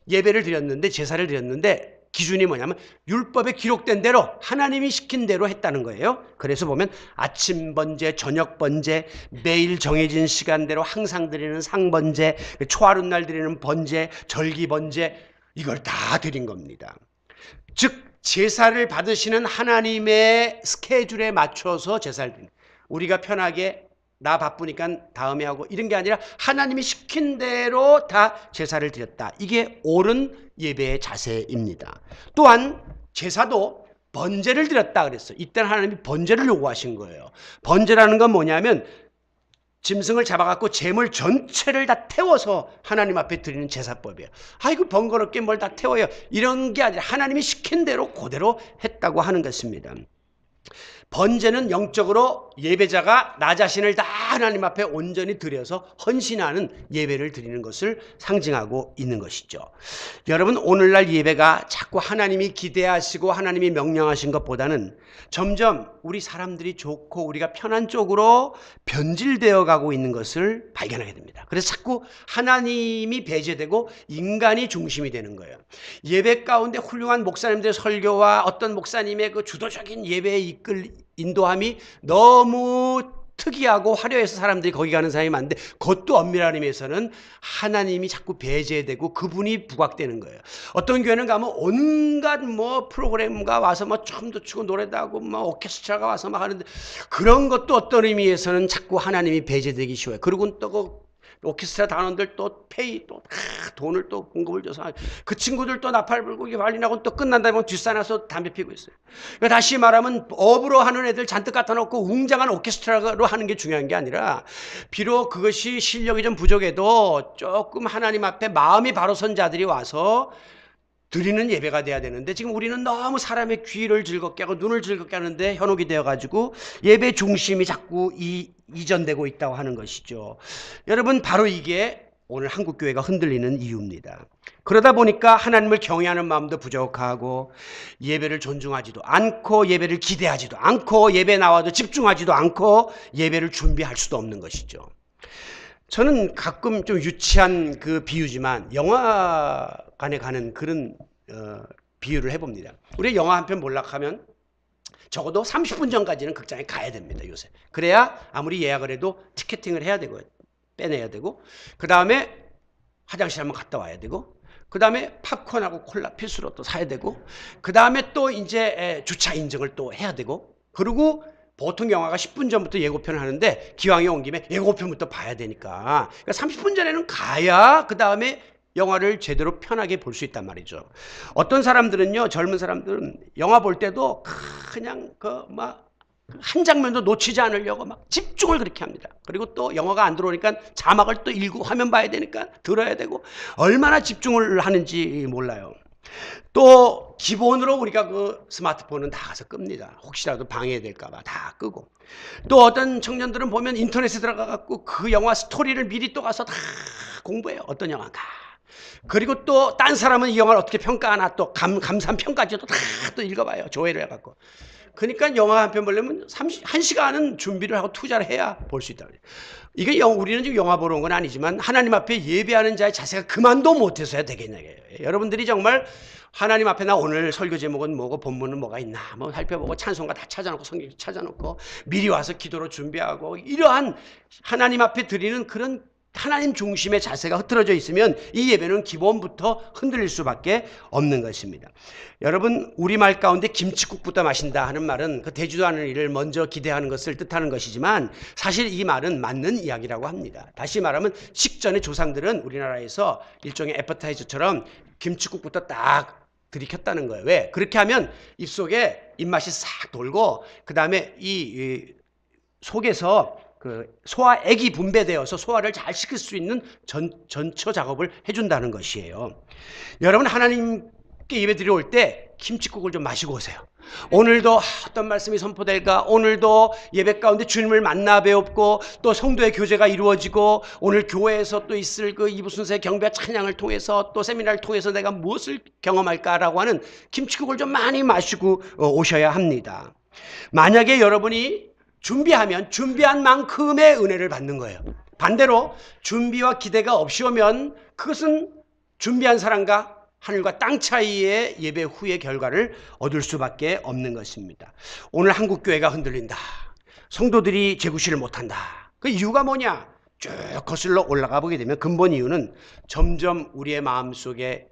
예배를 드렸는데 제사를 드렸는데 기준이 뭐냐면 율법에 기록된 대로 하나님이 시킨 대로 했다는 거예요. 그래서 보면 아침 번제, 저녁 번제, 매일 정해진 시간대로 항상 드리는 상번제, 초하룻날 드리는 번제, 절기 번제 이걸 다 드린 겁니다. 즉 제사를 받으시는 하나님의 스케줄에 맞춰서 제사를 드립니다. 우리가 편하게 나 바쁘니까 다음에 하고 이런 게 아니라 하나님이 시킨 대로 다 제사를 드렸다. 이게 옳은 예배의 자세입니다. 또한 제사도 번제를 드렸다 그랬어요. 이때는 하나님이 번제를 요구하신 거예요. 번제라는 건 뭐냐면 짐승을 잡아갖고 재물 전체를 다 태워서 하나님 앞에 드리는 제사법이에요. 아이고 번거롭게 뭘 다 태워요. 이런 게 아니라 하나님이 시킨 대로 그대로 했다고 하는 것입니다. 번제는 영적으로 예배자가 나 자신을 다 하나님 앞에 온전히 드려서 헌신하는 예배를 드리는 것을 상징하고 있는 것이죠. 여러분, 오늘날 예배가 자꾸 하나님이 기대하시고 하나님이 명령하신 것보다는 점점 우리 사람들이 좋고 우리가 편한 쪽으로 변질되어 가고 있는 것을 발견하게 됩니다. 그래서 자꾸 하나님이 배제되고 인간이 중심이 되는 거예요. 예배 가운데 훌륭한 목사님들의 설교와 어떤 목사님의 그 주도적인 예배에 인도함이 너무 특이하고 화려해서 사람들이 거기 가는 사람이 많은데 그것도 엄밀한 의미에서는 하나님이 자꾸 배제되고 그분이 부각되는 거예요. 어떤 교회는 가면 온갖 프로그램가 와서 춤도 추고 노래도 하고 오케스트라가 와서 막 하는데 그런 것도 어떤 의미에서는 자꾸 하나님이 배제되기 쉬워요. 그리고 또 오케스트라 단원들 또 돈을 또 공급을 줘서 그 친구들 또 나팔 불고 발리나고 또 끝난 다음에 뒷산에서 담배 피고 있어요. 그러니까 다시 말하면 업으로 하는 애들 잔뜩 갖다 놓고 웅장한 오케스트라로 하는 게 중요한 게 아니라 비록 그것이 실력이 좀 부족해도 조금 하나님 앞에 마음이 바로 선 자들이 와서 드리는 예배가 돼야 되는데 지금 우리는 너무 사람의 귀를 즐겁게 하고 눈을 즐겁게 하는데 현혹이 되어가지고 예배 중심이 자꾸 이전되고 있다고 하는 것이죠. 여러분, 바로 이게 오늘 한국교회가 흔들리는 이유입니다. 그러다 보니까 하나님을 경외하는 마음도 부족하고 예배를 존중하지도 않고 예배를 기대하지도 않고 예배 나와도 집중하지도 않고 예배를 준비할 수도 없는 것이죠. 저는 가끔 좀 유치한 그 비유지만 영화관에 가는 그런 비유를 해봅니다. 우리 영화 한 편 보려고 하면 적어도 30분 전까지는 극장에 가야 됩니다, 요새. 그래야 아무리 예약을 해도 티켓팅을 해야 되고 빼내야 되고 그 다음에 화장실 한번 갔다 와야 되고 그 다음에 팝콘하고 콜라 필수로 또 사야 되고 그 다음에 또 이제 주차 인증을 또 해야 되고 그리고 보통 영화가 10분 전부터 예고편을 하는데 기왕에 온 김에 예고편부터 봐야 되니까. 그러니까 30분 전에는 가야 그 다음에 영화를 제대로 편하게 볼 수 있단 말이죠. 어떤 사람들은요, 젊은 사람들은 영화 볼 때도 그냥 한 장면도 놓치지 않으려고 막 집중을 그렇게 합니다. 그리고 또 영화가 안 들어오니까 자막을 또 읽고 화면 봐야 되니까 들어야 되고 얼마나 집중을 하는지 몰라요. 또 기본으로 우리가 그 스마트폰은 다 가서 끕니다. 혹시라도 방해될까 봐 다 끄고. 또 어떤 청년들은 보면 인터넷에 들어가 갖고 그 영화 스토리를 미리 또 가서 다 공부해요. 어떤 영화가. 그리고 또 딴 사람은 이 영화를 어떻게 평가하나 또 감상 평가지도 다 또 읽어봐요. 조회를 해갖고. 그러니까 영화 한 편 보려면 1시간은 준비를 하고 투자를 해야 볼 수 있다. 이게 우리는 지금 영화 보러 온 건 아니지만 하나님 앞에 예배하는 자의 자세가 그만도 못해서야 되겠냐. 여러분들이 정말 하나님 앞에 나 오늘 설교 제목은 뭐고 본문은 뭐가 있나 뭐 살펴보고 찬송가 다 찾아놓고 성경 찾아놓고 미리 와서 기도로 준비하고 이러한 하나님 앞에 드리는 그런 하나님 중심의 자세가 흐트러져 있으면 이 예배는 기본부터 흔들릴 수밖에 없는 것입니다. 여러분, 우리말 가운데 김칫국부터 마신다 하는 말은 그 되지도 않은 일을 먼저 기대하는 것을 뜻하는 것이지만 사실 이 말은 맞는 이야기라고 합니다. 다시 말하면 식전의 조상들은 우리나라에서 일종의 애퍼타이저처럼 김칫국부터 딱 들이켰다는 거예요. 왜? 그렇게 하면 입속에 입맛이 싹 돌고 그 다음에 이 속에서 그 소화액이 분배되어서 소화를 잘 시킬 수 있는 전처 작업을 해준다는 것이에요. 여러분, 하나님께 예배 드리러 올 때 김칫국을 좀 마시고 오세요. 오늘도 어떤 말씀이 선포될까? 오늘도 예배 가운데 주님을 만나 배웠고 또 성도의 교제가 이루어지고 오늘 교회에서 또 있을 그 이부순서의 경배와 찬양을 통해서 또 세미나를 통해서 내가 무엇을 경험할까라고 하는 김칫국을 좀 많이 마시고 오셔야 합니다. 만약에 여러분이 준비하면 준비한 만큼의 은혜를 받는 거예요. 반대로 준비와 기대가 없이 오면 그것은 준비한 사람과 하늘과 땅 차이의 예배 후의 결과를 얻을 수밖에 없는 것입니다. 오늘 한국교회가 흔들린다. 성도들이 재구실을 못한다. 그 이유가 뭐냐? 쭉 거슬러 올라가 보게 되면 근본 이유는 점점 우리의 마음속에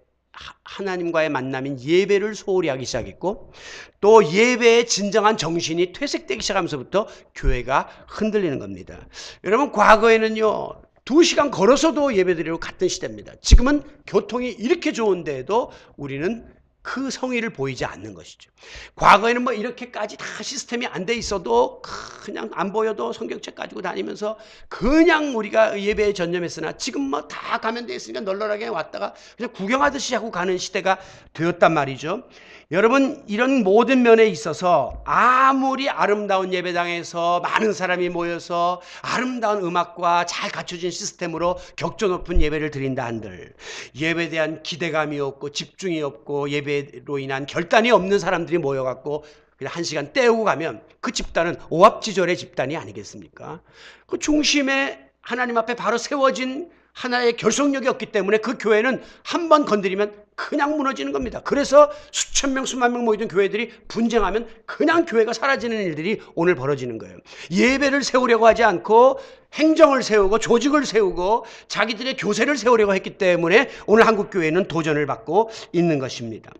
하나님과의 만남인 예배를 소홀히 하기 시작했고 또 예배의 진정한 정신이 퇴색되기 시작하면서부터 교회가 흔들리는 겁니다. 여러분, 과거에는요 2시간 걸어서도 예배드리러 갔던 시대입니다. 지금은 교통이 이렇게 좋은데도 우리는 그 성의를 보이지 않는 것이죠. 과거에는 뭐 이렇게까지 다 시스템이 안 돼 있어도 그냥 안 보여도 성경책 가지고 다니면서 그냥 우리가 예배에 전념했으나 지금 뭐 다 가면 돼 있으니까 널널하게 왔다가 그냥 구경하듯이 하고 가는 시대가 되었단 말이죠. 여러분, 이런 모든 면에 있어서 아무리 아름다운 예배당에서 많은 사람이 모여서 아름다운 음악과 잘 갖춰진 시스템으로 격조 높은 예배를 드린다 한들 예배에 대한 기대감이 없고 집중이 없고 예배로 인한 결단이 없는 사람들이 모여갖고 그냥 1시간 때우고 가면 그 집단은 오합지졸의 집단이 아니겠습니까? 그 중심에 하나님 앞에 바로 세워진 하나의 결속력이 없기 때문에 그 교회는 한 번 건드리면 그냥 무너지는 겁니다. 그래서 수천 명, 수만 명 모이던 교회들이 분쟁하면 그냥 교회가 사라지는 일들이 오늘 벌어지는 거예요. 예배를 세우려고 하지 않고 행정을 세우고 조직을 세우고 자기들의 교세를 세우려고 했기 때문에 오늘 한국교회는 도전을 받고 있는 것입니다.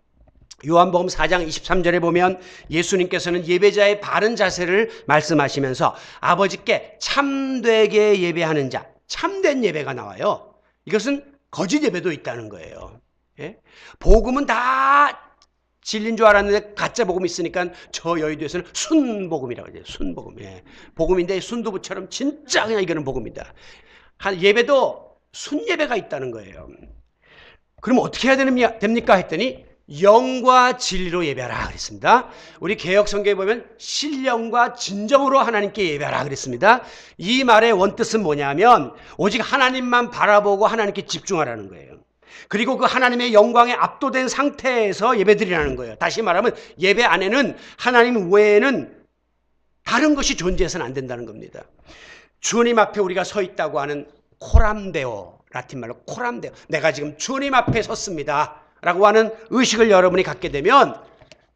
요한복음 4장 23절에 보면 예수님께서는 예배자의 바른 자세를 말씀하시면서 아버지께 참되게 예배하는 자, 참된 예배가 나와요. 이것은 거짓 예배도 있다는 거예요. 예? 복음은 다 진리인 줄 알았는데 가짜 복음이 있으니까 저 여의도에서는 순복음이라고 해요. 순복음. 예. 복음인데 순두부처럼 진짜 그냥 이거는 복음이다. 예배도 순예배가 있다는 거예요. 그럼 어떻게 해야 됩니까? 했더니 영과 진리로 예배하라 그랬습니다. 우리 개역 성경에 보면 신령과 진정으로 하나님께 예배하라 그랬습니다. 이 말의 원뜻은 뭐냐면 오직 하나님만 바라보고 하나님께 집중하라는 거예요. 그리고 그 하나님의 영광에 압도된 상태에서 예배드리라는 거예요. 다시 말하면 예배 안에는 하나님 외에는 다른 것이 존재해서는 안 된다는 겁니다. 주님 앞에 우리가 서 있다고 하는 코람데오, 라틴 말로 코람데오, 내가 지금 주님 앞에 섰습니다 라고 하는 의식을 여러분이 갖게 되면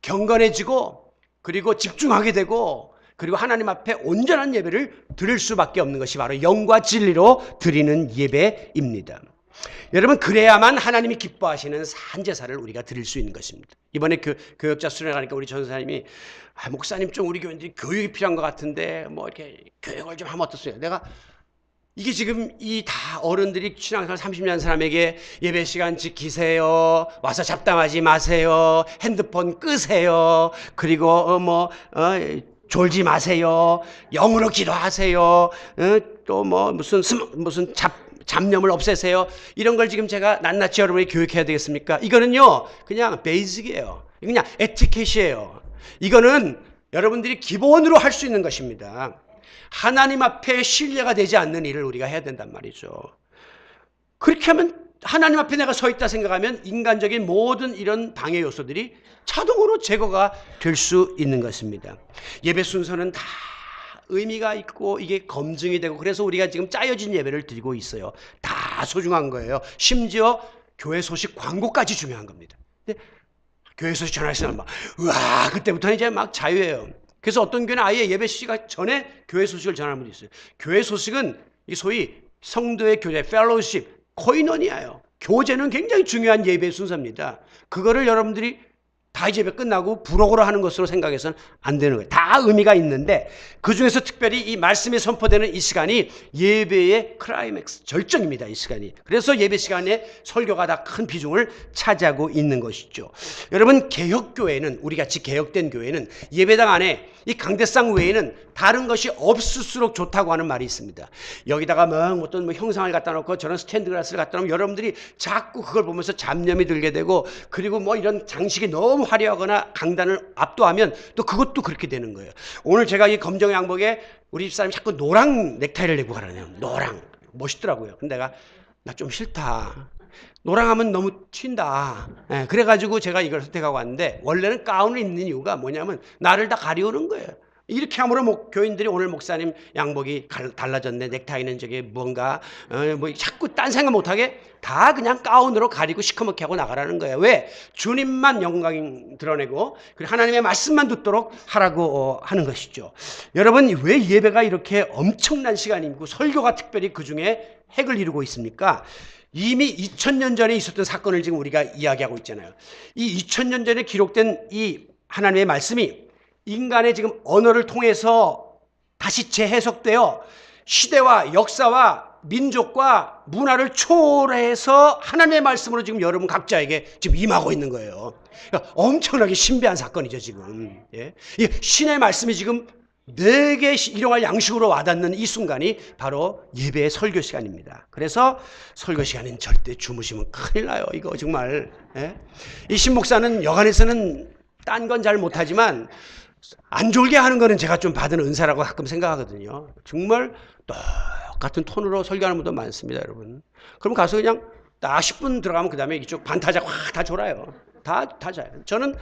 경건해지고 그리고 집중하게 되고 그리고 하나님 앞에 온전한 예배를 드릴 수밖에 없는 것이 바로 영과 진리로 드리는 예배입니다. 여러분, 그래야만 하나님이 기뻐하시는 산제사를 우리가 드릴 수 있는 것입니다. 이번에 교역자 수련회 가니까 우리 전사님이 목사님 좀 우리 교인들이 교육이 필요한 것 같은데 뭐 이렇게 교육을 좀 하면 어떻어요? 내가 이게 지금 이 다 어른들이 신앙생활 30년 사람에게 예배 시간 지키세요. 와서 잡담하지 마세요. 핸드폰 끄세요. 그리고 졸지 마세요. 영으로 기도하세요. 또 뭐 무슨 잡념을 없애세요. 이런 걸 지금 제가 낱낱이 여러분이 교육해야 되겠습니까? 이거는요, 그냥 베이직이에요. 그냥 에티켓이에요. 이거는 여러분들이 기본으로 할 수 있는 것입니다. 하나님 앞에 신뢰가 되지 않는 일을 우리가 해야 된단 말이죠. 그렇게 하면 하나님 앞에 내가 서 있다 생각하면 인간적인 모든 이런 방해 요소들이 자동으로 제거가 될 수 있는 것입니다. 예배 순서는 다 의미가 있고 이게 검증이 되고 그래서 우리가 지금 짜여진 예배를 드리고 있어요. 다 소중한 거예요. 심지어 교회 소식 광고까지 중요한 겁니다. 근데 교회 소식 전하시면 막 우와, 그때부터는 이제 막 자유예요. 그래서 어떤 교회는 아예 예배 시간 전에 교회 소식을 전하는 분이 있어요. 교회 소식은 이 소위 성도의 교제, 펠로우십, 코이노니아예요. 교제는 굉장히 중요한 예배 순서입니다. 그거를 여러분들이 다 이제 예배 끝나고 부록으로 하는 것으로 생각해서는 안 되는 거예요. 다 의미가 있는데 그중에서 특별히 이 말씀이 선포되는 이 시간이 예배의 클라이맥스, 절정입니다. 이 시간이. 그래서 예배 시간에 설교가 다 큰 비중을 차지하고 있는 것이죠. 여러분, 개혁교회는, 우리같이 개혁된 교회는 예배당 안에 이 강대상 외에는 다른 것이 없을수록 좋다고 하는 말이 있습니다. 여기다가 어떤 형상을 갖다 놓고 저런 스탠드 글라스를 갖다 놓으면 여러분들이 자꾸 그걸 보면서 잡념이 들게 되고, 그리고 이런 장식이 너무 화려하거나 강단을 압도하면 또 그것도 그렇게 되는 거예요. 오늘 제가 이 검정 양복에 우리 집사람이 자꾸 노랑 넥타이를 내고 가라네요. 노랑. 멋있더라고요. 근데 내가 나 좀 싫다. 노랑하면 너무 튄다. 그래가지고 제가 이걸 선택하고 왔는데, 원래는 가운을 입는 이유가 뭐냐면 나를 다 가리우는 거예요. 이렇게 함으로 교인들이 오늘 목사님 양복이 달라졌네, 넥타이는 저게 뭔가 자꾸 딴 생각 못하게 다 그냥 가운으로 가리고 시커멓게 하고 나가라는 거예요. 왜? 주님만 영광 드러내고 그리고 하나님의 말씀만 듣도록 하라고 하는 것이죠. 여러분, 왜 예배가 이렇게 엄청난 시간이고 설교가 특별히 그중에 핵을 이루고 있습니까? 이미 2000년 전에 있었던 사건을 지금 우리가 이야기하고 있잖아요. 이 2000년 전에 기록된 이 하나님의 말씀이 인간의 지금 언어를 통해서 다시 재해석되어 시대와 역사와 민족과 문화를 초월해서 하나님의 말씀으로 지금 여러분 각자에게 지금 임하고 있는 거예요. 그러니까 엄청나게 신비한 사건이죠, 지금. 예? 이 신의 말씀이 지금 내게 일용할 양식으로 와닿는 이 순간이 바로 예배의 설교 시간입니다. 그래서 설교 시간은 절대 주무시면 큰일 나요. 이거 정말. 예? 이 신목사는 여간에서는 딴 건 잘 못하지만 안 졸게 하는 거는 제가 좀 받은 은사라고 가끔 생각하거든요. 정말 똑같은 톤으로 설교하는 분도 많습니다, 여러분. 그럼 가서 그냥 딱 10분 들어가면 그 다음에 이쪽 반타작 확 다 졸아요. 다 자요. 저는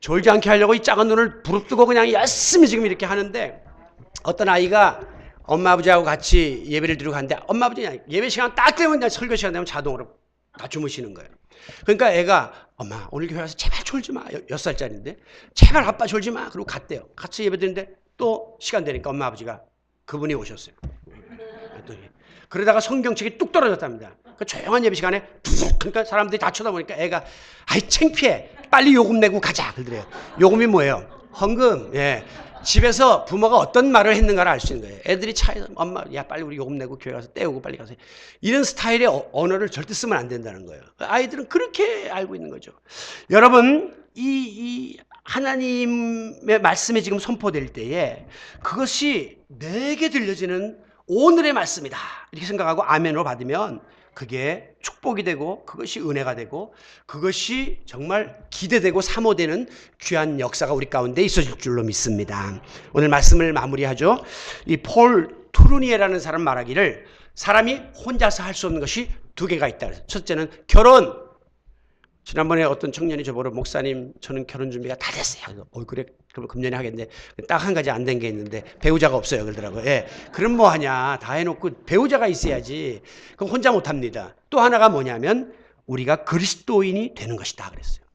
졸지 않게 하려고 이 작은 눈을 부릅뜨고 그냥 열심히 지금 이렇게 하는데, 어떤 아이가 엄마 아버지하고 같이 예배를 드리고 갔는데 엄마 아버지 예배 시간 딱 되면 설교 시간 되면 자동으로 다 주무시는 거예요. 그러니까 애가 엄마 오늘 교회 와서 제발 졸지 마. 6살짜리인데 제발 아빠 졸지 마. 그리고 갔대요. 같이 예배 드리는데 또 시간 되니까 엄마 아버지가 그분이 오셨어요. 그러다가 성경책이 뚝 떨어졌답니다. 그 조용한 예배 시간에 푹, 그러니까 사람들이 다 쳐다보니까 애가 아이 창피해, 빨리 요금 내고 가자 그러더래요. 요금이 뭐예요? 헌금. 예. 집에서 부모가 어떤 말을 했는가를 알 수 있는 거예요. 애들이 차에서 엄마 야 빨리 우리 요금 내고 교회 가서 떼우고 빨리 가세요. 이런 스타일의 언어를 절대 쓰면 안 된다는 거예요. 아이들은 그렇게 알고 있는 거죠. 여러분, 이 하나님의 말씀이 지금 선포될 때에 그것이 내게 들려지는 오늘의 말씀이다 이렇게 생각하고 아멘으로 받으면 그게 축복이 되고 그것이 은혜가 되고 그것이 정말 기대되고 사모되는 귀한 역사가 우리 가운데 있어질 줄로 믿습니다. 오늘 말씀을 마무리하죠. 이 폴 투르니에라는 사람 말하기를 사람이 혼자서 할 수 없는 것이 두 개가 있다. 첫째는 결혼. 지난번에 어떤 청년이 저보러 목사님 저는 결혼 준비가 다 됐어요. 그래 그럼 금년에 하겠네. 딱 한 가지 안 된 게 있는데 배우자가 없어요 그러더라고요. 예. 그럼 뭐 하냐. 다 해놓고 배우자가 있어야지. 그럼 혼자 못합니다. 또 하나가 뭐냐면 우리가 그리스도인이 되는 것이다 그랬어요.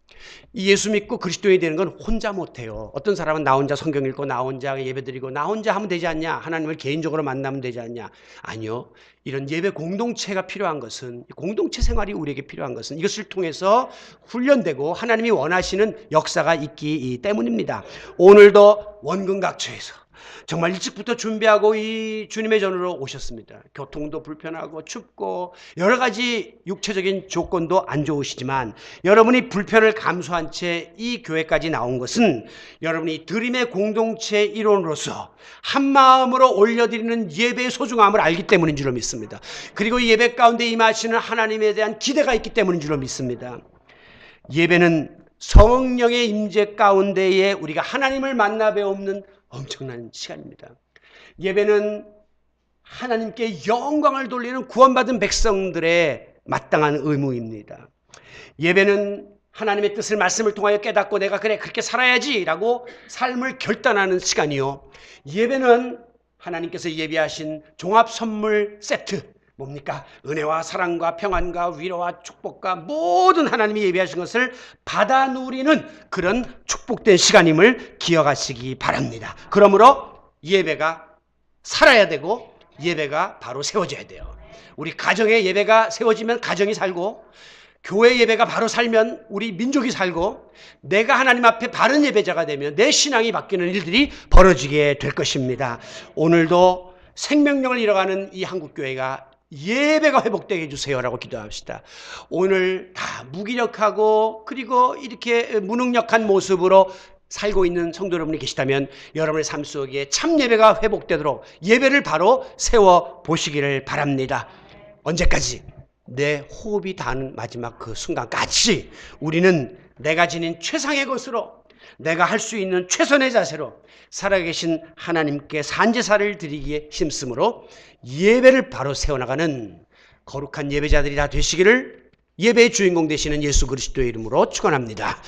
이 예수 믿고 그리스도인이 되는 건 혼자 못해요. 어떤 사람은 나 혼자 성경 읽고 나 혼자 예배드리고 나 혼자 하면 되지 않냐? 하나님을 개인적으로 만나면 되지 않냐? 아니요. 이런 예배 공동체가 필요한 것은, 공동체 생활이 우리에게 필요한 것은 이것을 통해서 훈련되고 하나님이 원하시는 역사가 있기 때문입니다. 오늘도 원근각처에서 정말 일찍부터 준비하고 이 주님의 전으로 오셨습니다. 교통도 불편하고 춥고 여러 가지 육체적인 조건도 안 좋으시지만 여러분이 불편을 감수한 채 이 교회까지 나온 것은 여러분이 드림의 공동체 일원으로서 한 마음으로 올려드리는 예배의 소중함을 알기 때문인 줄로 믿습니다. 그리고 이 예배 가운데 임하시는 하나님에 대한 기대가 있기 때문인 줄로 믿습니다. 예배는 성령의 임재 가운데에 우리가 하나님을 만나 배우는 엄청난 시간입니다. 예배는 하나님께 영광을 돌리는 구원받은 백성들의 마땅한 의무입니다. 예배는 하나님의 뜻을 말씀을 통하여 깨닫고 내가 그래 그렇게 살아야지 라고 삶을 결단하는 시간이요. 예배는 하나님께서 예비하신 종합선물 세트, 뭡니까? 은혜와 사랑과 평안과 위로와 축복과 모든 하나님이 예비하신 것을 받아 누리는 그런 축복된 시간임을 기억하시기 바랍니다. 그러므로 예배가 살아야 되고 예배가 바로 세워져야 돼요. 우리 가정의 예배가 세워지면 가정이 살고, 교회 예배가 바로 살면 우리 민족이 살고, 내가 하나님 앞에 바른 예배자가 되면 내 신앙이 바뀌는 일들이 벌어지게 될 것입니다. 오늘도 생명력을 잃어가는 이 한국교회가 예배가 회복되게 해주세요라고 기도합시다. 오늘 다 무기력하고 그리고 이렇게 무능력한 모습으로 살고 있는 성도 여러분이 계시다면 여러분의 삶 속에 참 예배가 회복되도록 예배를 바로 세워 보시기를 바랍니다. 언제까지? 내 호흡이 닿는 마지막 그 순간까지 우리는 내가 지닌 최상의 것으로, 내가 할 수 있는 최선의 자세로 살아계신 하나님께 산제사를 드리기에 힘쓰므로 예배를 바로 세워나가는 거룩한 예배자들이 다 되시기를 예배의 주인공 되시는 예수 그리스도의 이름으로 축원합니다.